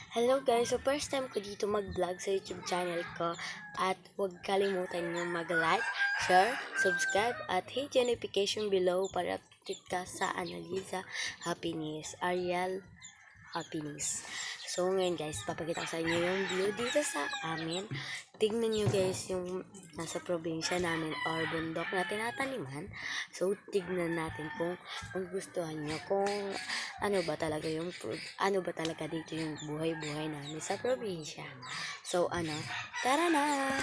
Hello guys! So first time ko dito mag-vlog sa YouTube channel ko at huwag kalimutan nyo mag-like, share, subscribe at hit yung notification below para update ka sa Annalisa Happiness, Ariel Happiness. So ngayon guys, papakita ko sa inyo yung view dito sa amin. Tignan nyo guys yung nasa probinsya namin or bundok na tinataniman. So tignan natin kung gustuhan nyo, kung ano ba talaga dito yung buhay-buhay namin sa probinsya. So tara na!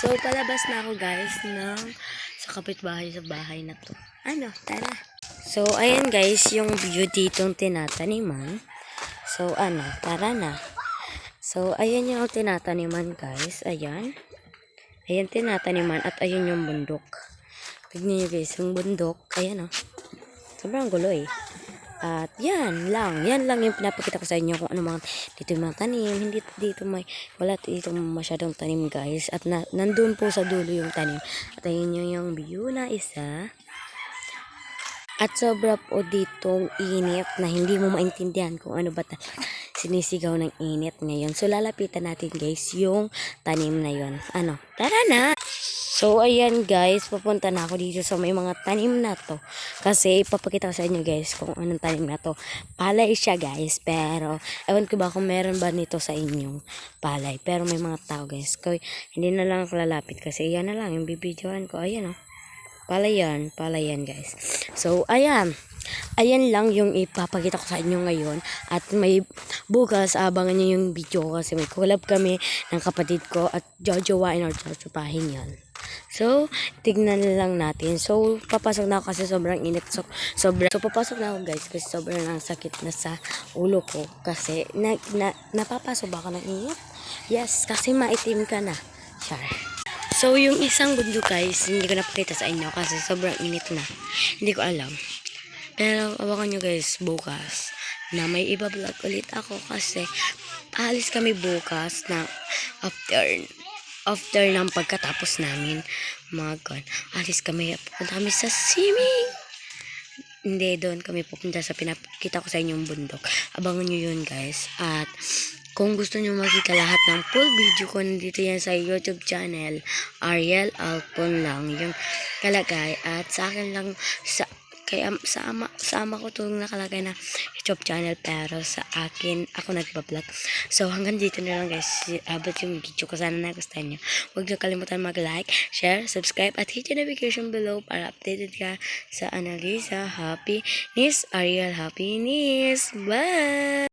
So palabas na ako guys sa kapitbahay sa bahay na to. Tara! So ayan guys yung view ditong tinataniman. So tara na. So ayan yung tinataniman guys. Ayan tinataniman at ayan yung bundok. Tignan nyo guys yung bundok. Ayan sobrang gulo eh. At yan lang yung pinapakita ko sa inyo kung ano mga dito yung mga tanim. Hindi dito wala dito masyadong tanim guys. At nandun po sa dulo yung tanim. At ayun yung view na isa. At sobra po ditong init na hindi mo maintindihan kung ano ba sinisigaw ng init ngayon. So lalapitan natin guys yung tanim na yon. Tara na! So ayan guys, pupunta na ako dito sa may mga tanim na to. Kasi ipapakita ko sa inyo guys kung anong tanim na to. Palay siya guys, pero ewan ko ba kung meron ba nito sa inyong palay. Pero may mga tao guys. Kaya hindi na lang ako lalapit kasi yan na lang yung bibidyohan ko. Ayan palay yan guys. So ayan lang yung ipapakita ko sa inyo ngayon. At may bukas abangan nyo yung video kasi may collab kami ng kapatid ko at jojowain or jojopahin yan. So tignan lang natin. So papasok na ako kasi sobrang init. So papasok na ako guys kasi sobrang sakit na sa ulo ko kasi napapasok ba ako ng init? Yes, kasi maitim ka na. Char. So yung isang bundok guys, hindi ko napakita sa inyo kasi sobrang init na. Hindi ko alam. Pero abangan nyo guys bukas na may iba-vlog ulit ako kasi alis kami bukas na after ng pagkatapos namin alis kami, pupunta kami sa swimming. Hindi, doon kami pupunta sa pinakita ko sa inyong bundok. Abangan nyo yun guys. At kung gusto nyo makita lahat ng full video ko, nandito yan sa YouTube channel Ariel Alpon lang yung kalagay. At sa akin lang kaya sama ko itong nakalagay na YouTube channel, pero sa akin ako nagbablog. So hanggang dito na lang guys, abot yung video ko. Sana nagustuhan nyo. Huwag nyo kalimutan mag-like, share, subscribe at hit yung notification below para updated ka sa Annalisa Happiness, Ariel Happiness. Bye!